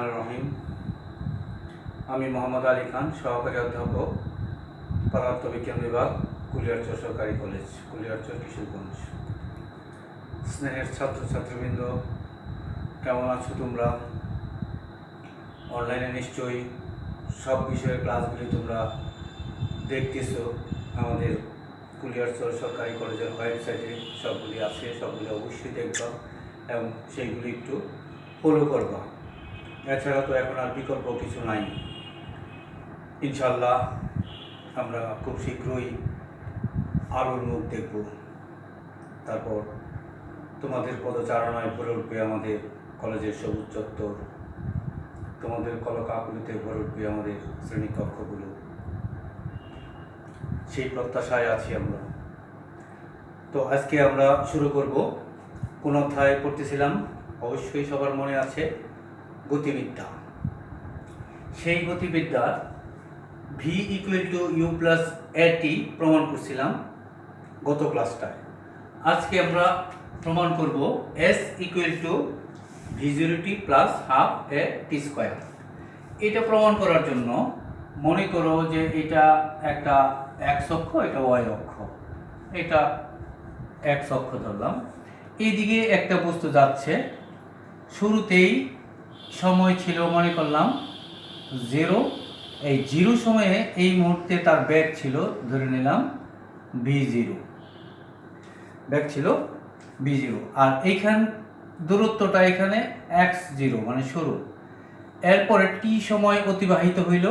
রহমানির রহিম। আমি মোহাম্মদ আলী খান, সহকারী অধ্যাপক, পদার্থবিজ্ঞান বিভাগ, কুলিয়ারচর সরকারি কলেজ, কুলিয়ারচর, কিশোরগঞ্জ। স্নেহের ছাত্রছাত্রীবৃন্দ, কেমন আছো তোমরা? অনলাইনে নিশ্চয়ই সব বিষয়ের ক্লাসগুলি তোমরা দেখতেছো। আমাদের কুলিয়ারচর সরকারি কলেজের ওয়েবসাইটে সবগুলি আছে, সবগুলি অবশ্যই দেখবা এবং সেইগুলি একটু ফলো করবা। এছাড়া তো এখন আর বিকল্প কিছু নাই। ইনশাল্লাহ আমরা খুব শীঘ্রই আলোর মুখ দেখব। তারপর তোমাদের পদচারণায় ভরে উঠবে আমাদের কলেজের সবুজ চত্বর, তোমাদের কলকাকুলিতে ভরে উঠবে আমাদের শ্রেণীকক্ষগুলো। সেই প্রত্যাশায় আছি আমরা। তো আজকে আমরা শুরু করব। কোন অধ্যায় পড়তেছিলাম? অবশ্যই সবার মনে আছে, গতিবিদ্যা। সেই গতিবিদ্যার V equal to U plus A T প্রমাণ করছিলাম গত ক্লাসটায়। আজকে আমরা প্রমাণ করব S equal to V zero T plus half A T square. এটা প্রমাণ করার জন্য মনে করো যে এটা একটা এক্স অক্ষ, এটা ওয়াই অক্ষ, এটা এক্স অক্ষ ধরলাম। এইদিকে একটা বস্তু যাচ্ছে, শুরুতেই সময় ছিল মনে করলাম 0। এই 0 সময়ে এই মুহূর্তে তার বেগ ছিল, ধরে নিলাম v0, বেগ ছিল v0। আর এইখান দূরত্বটা এখানে x0 মানে শুরু। এরপরে t সময় অতিবাহিত হইল।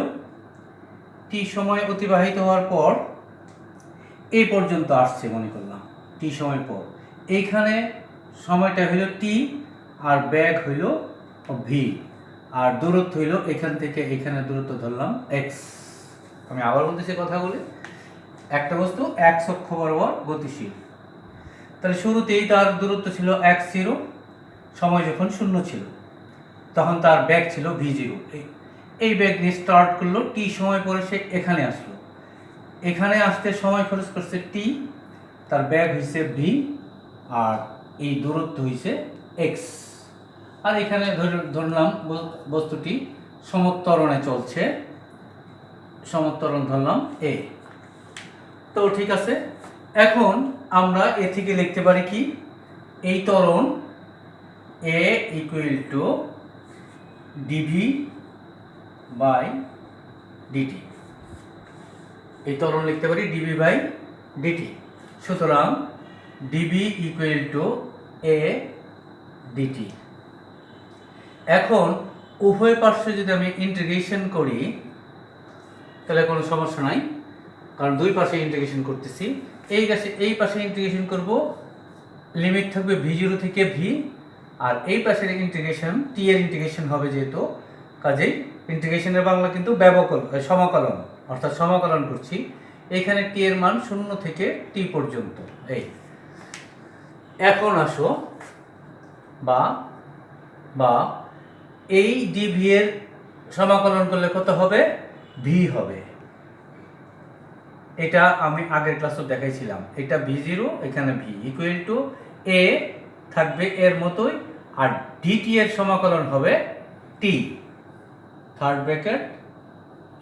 t সময় অতিবাহিত হওয়ার পর এই পর্যন্ত আসছে মনে করলাম t সময় পর। এইখানে সময়টা হইল t আর বেগ হইল v আর দূরত্ব হইল এখান থেকে এখানে দূরত্ব ধরলাম x। আমি আবার বলতেছি কথাগুলি। একটা বস্তু x অক্ষ বরাবর গতিশীল, তাহলে শুরুতেই তার দূরত্ব ছিল x0, সময় যখন 0 ছিল তখন তার বেগ ছিল v0। এই বেগ নিয়ে স্টার্ট করলো, t সময় পরে সে এখানে আসলো। এখানে আসতে সময় খরচ করছে t, তার বেগ হইছে v আর এই দূরত্ব হইছে x। আর এখানে ধরলাম বস্তুটি সমত্বরণে চলছে, সমত্বরণ ধরলাম a। তো ঠিক আছে, এখন আমরা এ থেকে লিখতে পারি কি, এই ত্বরণ a equal to dv by dt। এই ত্বরণ লিখতে পারি dv বাই dt। সুতরাং dv equal to a dt। এখন উভয় পার্শ্বে যদি আমি ইন্টিগ্রেশন করি তাহলে কোনো সমস্যা নাই, কারণ দুই পাশে ইন্টিগ্রেশন করতেছি। এই পাশে ইন্টিগ্রেশন করব, লিমিট থাকবে v0 থেকে v, আর এই পাশের ইন্টিগ্রেশন t এর ইন্টিগ্রেশন হবে যেহেতু, কাজেই ইন্টিগ্রেশনের বাংলা কিন্তু সমাকলন, অর্থাৎ সমাকলন করছি। এখানে t এর মান 0 থেকে t পর্যন্ত। এই এখন আসো বা এই dv এর সমাকলন করলে কত হবে? v হবে। এটা আমি আগের ক্লাসে দেখাইছিলাম। এটা v0, এখানে v ইকুয়াল টু a থাকবে এর মতোই, আর dt এর সমাকলন হবে t, থার্ড ব্র্যাকেট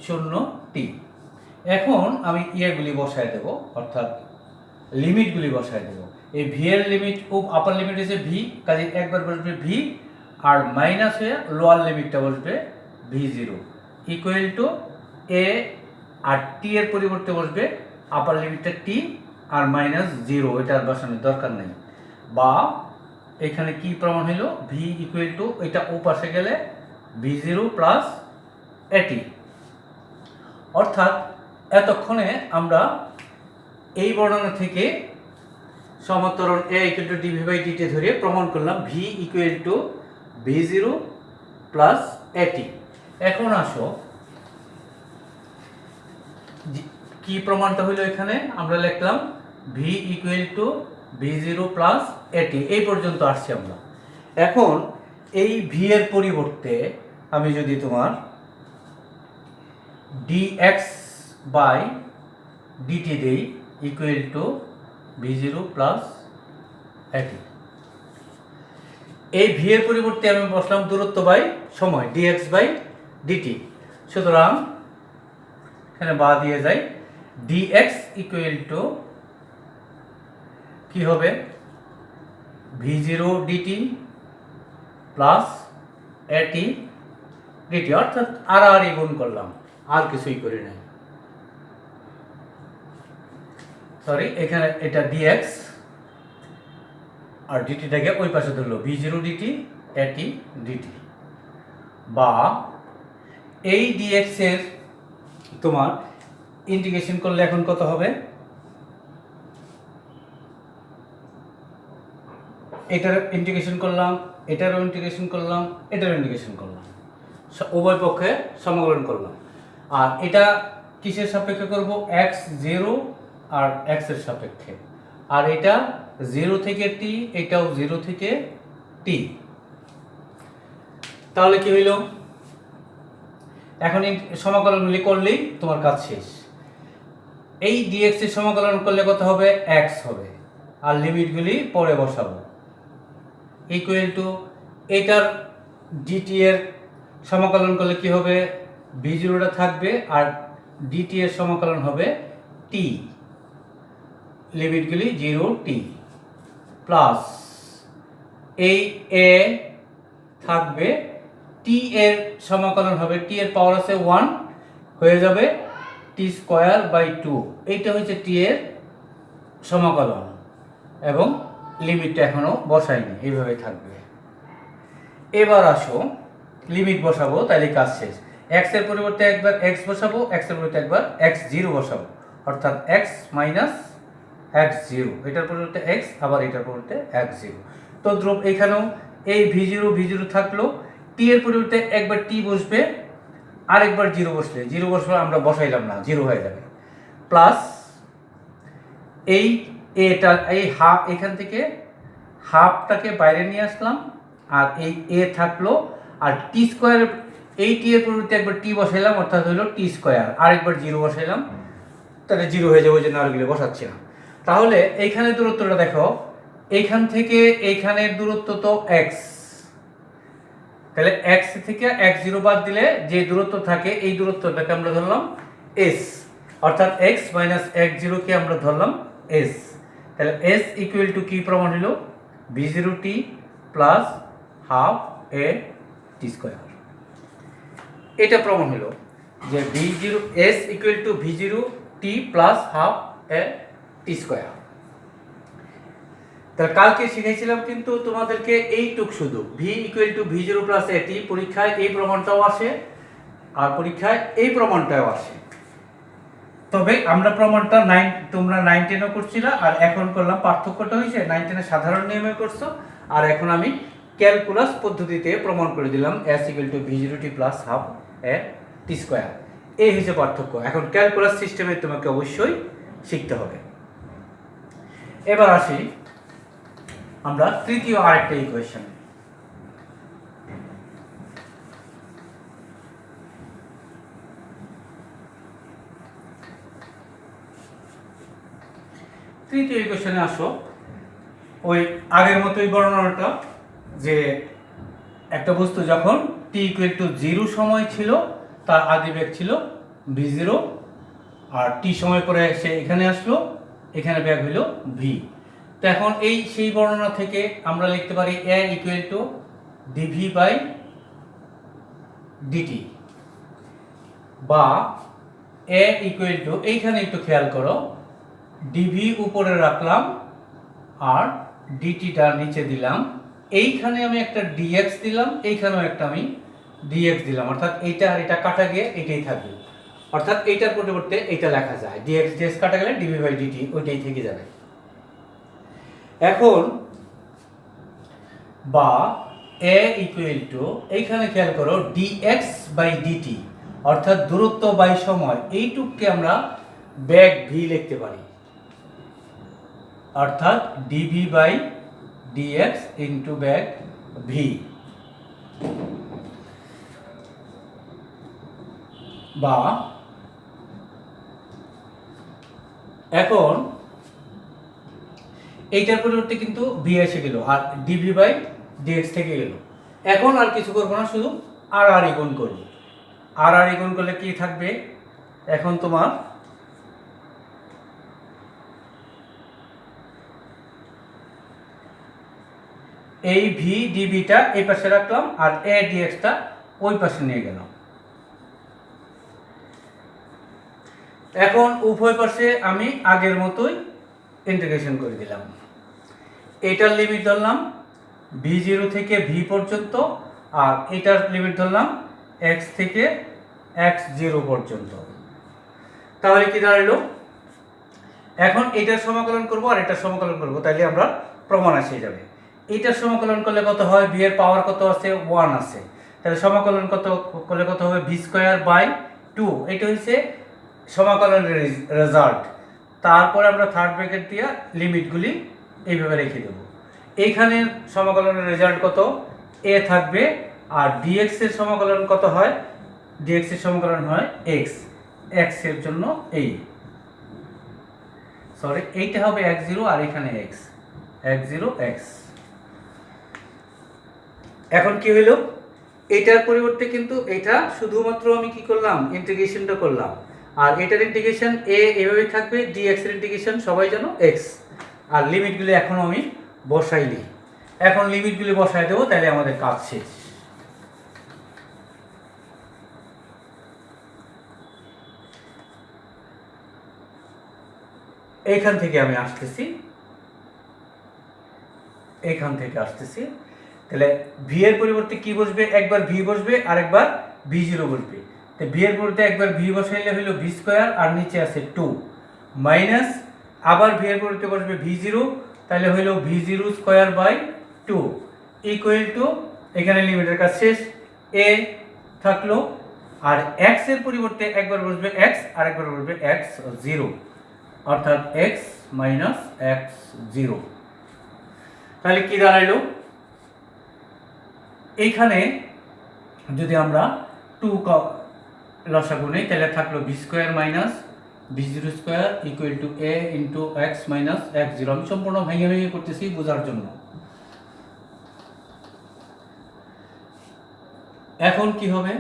0 t। এখন আমি ইয়েগুলি বসায় দেব, অর্থাৎ লিমিটগুলি বসায় দেব। এই v এর লিমিট, আপার লিমিট হচ্ছে v, কাজে একবার বসবে v, আর মাইনাস হয়ে লোয়ার লিমিটটা বসবে v0 ইকুয়াল টু a, আর t এর পরিবর্তে বসবে আপার লিমিটটা t আর মাইনাস 0, এটা আর বসানোর দরকার নেই। বা এখানে কি প্রমাণ হলো? v ইকুয়াল টু, এটা ও পাশে গেলে v0 প্লাস এটি। অর্থাৎ এতক্ষণে আমরা এই বর্ণনা থেকে সমত্বরণ a equal to dv by dt ধরে প্রমাণ করলাম v equal to v0 plus এটি। এখন আসো কি প্রমাণটা হইলো, এখানে আমরা লিখলাম v equal to v0 plus এটি। এই পর্যন্ত আসছি আমরা। এখন এই v এর পরিবর্তে আমি যদি তোমার dx বাই dt দেই ইকুয়াল টু v0 প্লাস এটি, এই ভি এর পরিবর্তে আমি বসলাম দূরত্ব বাই সময় ডিএক্স বাই ডিটি। সুতরাং এখানে বা দিয়ে যায় ডিএক্স ইকুয়াল টু কি হবে ভি জিরো ডিটি প্লাস এটি ডিটি, অর্থাৎ আর গুণ করলাম, আর কিছুই করি নাই। সরি, এখানে এটা ডিএক্স আর ডিটিটাকে ওই পাশে ধরলো ভি জিরো ডিটি এটি ডিটি, বা এই ডিএক্স এর তোমার ইন্টিগ্রেশন করলে এখন কত হবে, এটার ইন্টিগ্রেশন করলাম, এটারও ইন্টিগ্রেশন করলাম, এটারও ইন্টিগ্রেশন করলাম, উভয় পক্ষে সমাকলন করলাম। আর এটা কিসের সাপেক্ষে করব, এক্স জিরো আর এক্স এর সাপেক্ষে। আর এটা 0 থেকে টি, এটাও 0 থেকে টি। তাহলে কি হইল, এখন সমাকলনগুলি করলেই তোমার কাজ শেষ। এই ডিএক্স এর সমাকলন করলে কত হবে, এক্স হবে, আর লিমিটগুলি পরে বসাবো। ইকুয়াল টু এটার ডিটি এর সমাকলন করলে কি হবে, ভি জিরোটা থাকবে আর ডিটি এর সমাকলন হবে টি, লিমিটগুলি 0 টি, প্লাস এই এ থাকবে, টি এর সমাকলন হবে, টি এর পাওয়ার আছে 1, হয়ে যাবে টি স্কোয়ার বাই 2। এইটা হচ্ছে টি এর সমাকলন, এবং লিমিটটা এখনো বসাইনি, এইভাবে থাকবে। এবার আসো লিমিট বসাবো, তাহলে কাজ শেষ। এক্স এর পরিবর্তে একবার এক্স বসাবো, এক্স এর পরিবর্তে একবার এক্স জিরো বসাবো, অর্থাৎ এক্স মাইনাস এক্স জিরো, এটার পরিবর্তে এক্স, আবার এটার পরিবর্তে এক্স জিরো। তো দ্রুপ এখানেও এই ভি জিরো থাকলো, টি এর পরিবর্তে একবার টি বসবে, আরেকবার জিরো বসলে, জিরো বসলে আমরা বসাইলাম না, জিরো হয়ে যাবে, প্লাস এই এটা, এই হাফ, এখান থেকে হাফটাকে বাইরে নিয়ে আসলাম, আর এই এ থাকলো, আর টি স্কোয়ার, এই টি এর পরিবর্তে একবার টি বসাইলাম, অর্থাৎ হলো টি স্কোয়ার, আরেকবার জিরো বসাইলাম, তাহলে জিরো হয়ে যাবে, ওই জন্য আরগুলো বসাচ্ছি না। তাহলে এইখানে দূরত্বটা দেখো, এইখান থেকে এইখানের দূরত্ব তো এক্স, তাহলে এক্স থেকে এক্স জিরো বাদ দিলে যে দূরত্ব থাকে, এই দূরত্বটাকে আমরা ধরলাম এস, অর্থাৎ এক্স মাইনাস এক্স জিরোকে আমরা ধরলাম এস। তাহলে এস ইকুয়াল টু কি প্রমাণ হলো, V zero T plus half A T square. এটা প্রমাণ হলো যে V zero, S equal to V zero T plus half A T square. তাহলে কালকে শিখেছিলাম কিন্তু তোমাদেরকে এইটুক শুধু, V equal to V zero plus A T, পরীক্ষায় এই প্রমাণটাও আসে আর পরীক্ষায় এই প্রমাণটাও আসে। তবে আমরা প্রমাণটা তোমরা 9 10ও করছিলা, আর এখন করলাম, পার্থক্যটা হয়েছে 9 10 সাধারণ নিয়মে করছো, আর এখন আমি ক্যালকুলাস পদ্ধতিতে প্রমাণ করে দিলাম S equal to V zero T plus half A T square. এই হচ্ছে পার্থক্য। এখন ক্যালকুলাস সিস্টেমে তোমাকে অবশ্যই শিখতে হবে। এবার আসি আমরা তৃতীয় আরেকটা ইকুয়েশন। তৃতীয় ইকুয়েশনে আসো, ওই আগের মতোই বর্ণনাটা, যে একটা বস্তু যখন টি ইকুয়াল টু 0 সময় ছিল, তার আদি বেগ ছিল ভি জিরো, আর টি সময় পরে সে এখানে আসলো, এখানে বেগ হইল ভি। তো এখন এই সেই বর্ণনা থেকে আমরা লিখতে পারি A equal to DV by DT, বা এ ইকুয়াল টু, এইখানে একটু খেয়াল করো, ডিভি উপরে রাখলাম আর ডিটিটা নিচে দিলাম, এইখানে আমি একটা ডিএক্স দিলাম, এইখানেও একটা আমি ডিএক্স দিলাম, অর্থাৎ এইটা আর এটা কাটা গিয়ে এটাই থাকবে, অর্থাৎ এইটার পরিবর্তে এইটা লেখা যায়, ডিএক্স ডিএক্স কাটা গেলে ডিভি বাই ডিটি ওইটাই থেকে যাবে। এখন বা এ ইকুয়াল টু, এইখানে খেয়াল করো, ডিএক্স বাই ডিটি, অর্থাৎ দূরত্ব বাই সময়, এইটুককে আমরা বেগ ভি লিখতে পারি, অর্থাৎ ডিভি বাই ডিএক্স ইন্টু বেগ ভি, বা এখন এইটার পরিবর্তে কিন্তু ভি এসে গেল, আর ডিভি বাই ডিএক্স থেকে গেল। এখন আর কিছু করবো না, শুধু আর আর গুণ করবো। আর আর গুণ করলে কি থাকবে, এখন তোমার এই ভি ডিবিটা এই পাশে রাখলাম আর এ ডিএক্সটা ওই পাশে নিয়ে গেলাম। এখন উভয় পাশে আমি আগের মতোই ইন্টিগ্রেশন করে দিলাম। এটার লিমিট ধরলাম v0 থেকে v পর্যন্ত, আর এটার লিমিট ধরলাম x থেকে x0 পর্যন্ত। তাহলে কি দাঁড়ালো, এখন এটার সমাকলন করব আর এটার সমাকলন করব, তাইলে আমরা প্রমাণ এসে যাবে। এটার সমাকলন করলে কত হয়, v এর পাওয়ার কত আছে, 1 আছে, তাহলে সমাকলন কত করলে কত হবে, v²/2। এটা হচ্ছে সমাকলনের রেজাল্ট। তারপরে আমরা থার্ড ব্র্যাকেট দিয়ে লিমিটগুলি এইভাবে রেখে দেব। এইখানে সমাকলনের রেজাল্ট কত, a থাকবে, আর dx এর সমাকলন কত হয়, dx এর সমাকলন হয় x, x এর জন্য এই এইটা হবে x0 আর এখানে x, x0 x। এখন কি হলো, এটার পরিবর্তে কিন্তু এটা শুধুমাত্র আমি কি করলাম, ইন্টিগ্রেশনটা করলাম, আর এটার ইন্টিগ্রেশন a এভাবে থাকবে, dx এর ইন্টিগ্রেশন সবাই জানো x, আর লিমিটগুলি এখন আমি বসাইলি। এখন লিমিটগুলি বসাই দেবো, তাহলে আমাদের কাজ শেষ। এইখান থেকে আমি আসতেছি, এইখান থেকে আসতেছি, তাহলে ভি এর পরিবর্তে কি বসবে, একবার ভি বসবে আর একবার v0 বসবে। তো ভি এর পরিবর্তে একবার ভি বসাইলে হলো v² আর নিচে আছে 2 মাইনাস, আবার ভি এর পরিবর্তে বসবে v0, তাহলে হলো v0²/2 ইকুয়াল টু, এখানে লিমিটের কাজ শেষ, a থাকলো, আর x এর পরিবর্তে একবার বসবে x আর একবার বসবে x0, অর্থাৎ x - x0। তাহলে কি দাঁড়াইলো, এইখানে যদি আমরা 2 লসাগু নেই, তাহলে থাকলো v² - v0² equal to a into x - x0। আমি সম্পূর্ণ ভেঙে ভেঙে করতেছি বোঝার জন্য। এখন কি হবে,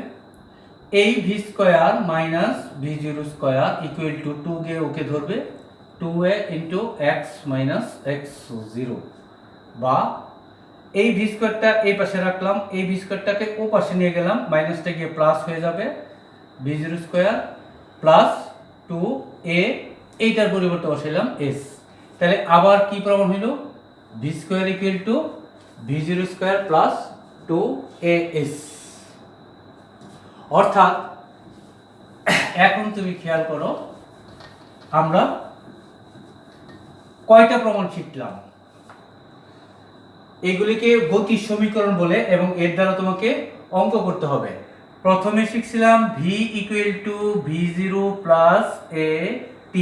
এই v² - v0² ইকুয়াল টু 2 কে ওকে ধরবে 2a ইন্টু x - x0, বা এই v²টা এই পাশে রাখলাম, এই v²টাকে ও পাশে নিয়ে গেলাম, মাইনাসটা গিয়ে প্লাস হয়ে যাবে, v0² প্লাস 2a, এইটার পরিবর্তে বসাইলাম s। তাহলে আবার কি প্রমাণ হইল, v² equal to v0² plus 2as। অর্থাৎ এখন তুমি খেয়াল করো, আমরা কয়টা প্রমাণ শিখলাম, এগুলিকে গতির সমীকরণ বলে এবং এর দ্বারা তোমাকে অঙ্ক করতে হবে। প্রথমে শিখছিলাম v equal to v0 plus a t,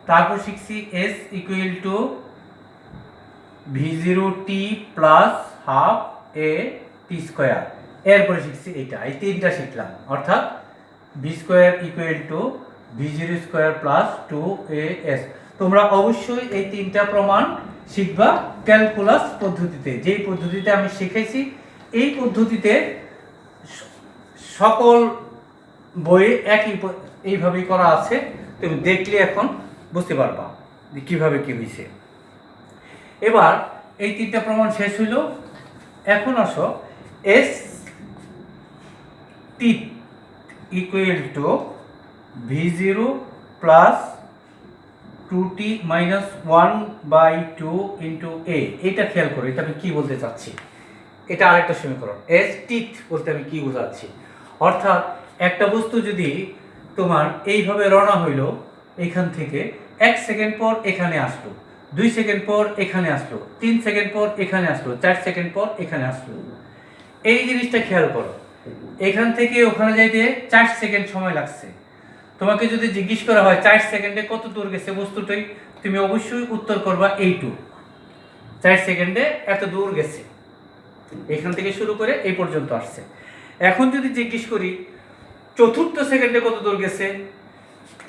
তারপর শিখছি s equal to v0 t plus half a t², এরপরে শিখছি এটা, এই তিনটা শিখলাম। অর্থাৎ v² equal to v0² plus 2as। তোমরা অবশ্যই এই তিনটা প্রমাণ শিখবা ক্যালকুলাস পদ্ধতিতে, যেই পদ্ধতিতে আমি শিখেছি। এই পদ্ধতিতে সকল বইয়ে এইভাবেই করা আছে, তুমি দেখলে এখন বুঝতে পারবা যে কিভাবে কি হয়েছে। এবার এই তিনটা প্রমাণ শেষ হইল। এখন আসো s t equal to v0 plus 2t minus 1/2 into a। এটা খেয়াল করো, এটা আমি কি বলতে চাচ্ছি, এটা আরেকটা সমীকরণ। s t বলতে আমি কি বোঝাচ্ছি, অর্থাৎ একটা বস্তু যদি তোমার এইভাবে রওনা হইল, এখান থেকে 1 সেকেন্ড পর এখানে আসলো, 2 সেকেন্ড পর এখানে আসলো, 3 সেকেন্ড পর এখানে আসলো, 4 সেকেন্ড পর এখানে আসলো, এই জিনিসটা খেয়াল করো। এখান থেকে ওখানে যাইতে 4 সেকেন্ড সময় লাগছে। তোমাকে যদি জিজ্ঞেস করা হয় 4 সেকেন্ডে কত দূর গেছে বস্তুটাই, তুমি অবশ্যই উত্তর করবা এইটুকু, 4 সেকেন্ডে এত দূর গেছে, এখান থেকে শুরু করে এই পর্যন্ত আসছে। এখন যদি জিজ্ঞেস করি চতুর্থ সেকেন্ডে কত দূর গেছে,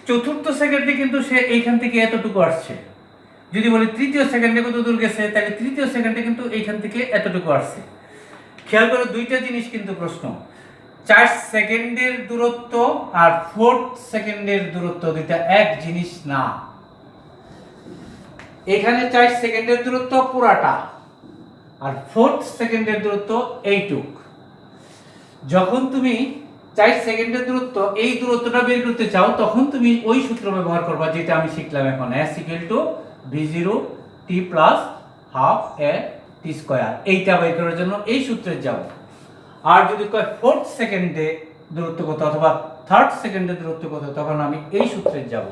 চতুর্থ সেকেন্ডে কিন্তু সে এইখান থেকে এতটুকু আসছে। যদি বলি তৃতীয় সেকেন্ডে কত দূর গেছে, তাহলে তৃতীয় সেকেন্ডে কিন্তু এইখান থেকে এতটুকু আসছে। খেয়াল করো দুইটা জিনিস কিন্তু প্রশ্ন, 4 সেকেন্ডের দূরত্ব আর 4 সেকেন্ডের দূরত্ব দুইটা এক জিনিস না। এখানে 4 সেকেন্ডের দূরত্ব পুরাটা, আর 4 সেকেন্ডের দূরত্ব এইটুক। যখন তুমি 4 সেকেন্ডের দূরত্ব এই দূরত্বটা বের করতে চাও, তখন তুমি ওই সূত্র ব্যবহার করবা যেটা আমি শিখলাম এখন, s v0 t plus half a t square. এইটা বের করার জন্য এই সূত্রে যাব। আর যদি কয় 4 সেকেন্ডে দূরত্ব কত অথবা 3rd সেকেন্ডের দূরত্ব কত, তখন আমি এই সূত্রে যাব।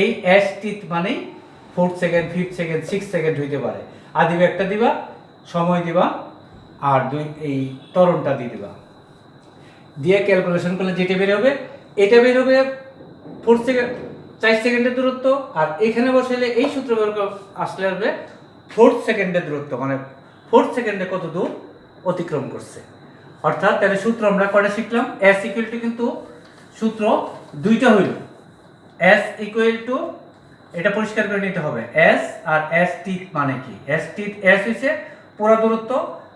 এই s t মানে 4 সেকেন্ড, 5 সেকেন্ড, 6 সেকেন্ড হইতে পারে। আর দিবা একটা দিবা, সময় দিবা, আর এই ত্বরণটা দিয়ে দিবা, দিয়ে ক্যালকুলেশন করলে যেটা বের হবে, এটা বের হবে 4 সেকেন্ড 4 সেকেন্ডের দূরত্ব। আর এখানে বসাইলে এই সূত্র বের আসলে আসবে 4 সেকেন্ডের দূরত্ব, মানে 4 সেকেন্ডে কত দূর অতিক্রম করছে। অর্থাৎ তাহলে সূত্র আমরা কয়টা শিখলাম, s ইকুয়াল টু কিন্তু সূত্র দুইটা হইল, s ইকুয়াল টু, এটা পরিষ্কার করে নিতে হবে, s আর s টি মানে কি, s টি s হইছে পুরো দূরত্ব,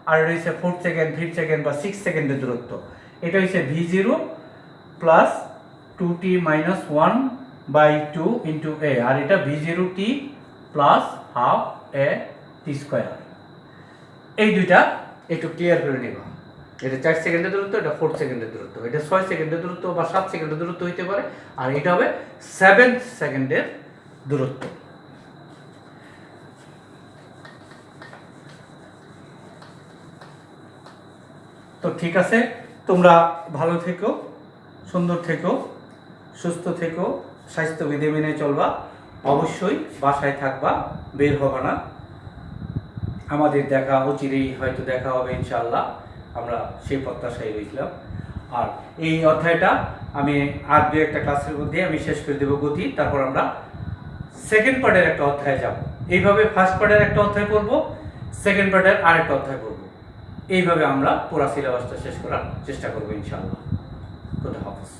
আর এটা হইছে 4 সেকেন্ড, 5 সেকেন্ড বা 6 সেকেন্ডের দূরত্ব। এটা হইছে v0 plus 2t minus 1 by 2 into a, আর এটা v0t plus half a t square. এই দুইটা একটু ক্লিয়ার করে নিবা। এটা 4 সেকেন্ডের দূরত্ব, এটা 4 সেকেন্ডের দূরত্ব, এটা 6 সেকেন্ডের দূরত্ব বা 7 সেকেন্ডের দূরত্ব হইতে পারে, আর এটা হবে 7 সেকেন্ডের দূরত্ব। তো ঠিক আছে, তোমরা ভালো থেকো, সুন্দর থেকো, সুস্থ থেকো, স্বাস্থ্যবিধি মেনে চলবা, অবশ্যই বাসায় থাকবা, বের হবে না। আমাদের দেখা অচিরেই হয়তো দেখা হবে ইনশাআল্লাহ, আমরা সেই প্রত্যাশায় রইলাম। আর এই অধ্যায়টা আমি আর দু একটা ক্লাসের মধ্যে আমি শেষ করে দেবো গতি, তারপর আমরা সেকেন্ড পার্টের একটা অধ্যায় যাব। এইভাবে ফার্স্ট পার্টের একটা অধ্যায় পড়বো, সেকেন্ড পার্টের আরেকটা অধ্যায় পড়বো, এইভাবে আমরা পুরো সিলেবাসটা শেষ করার চেষ্টা করবো ইনশাআল্লাহ। খুদা হাফেজ।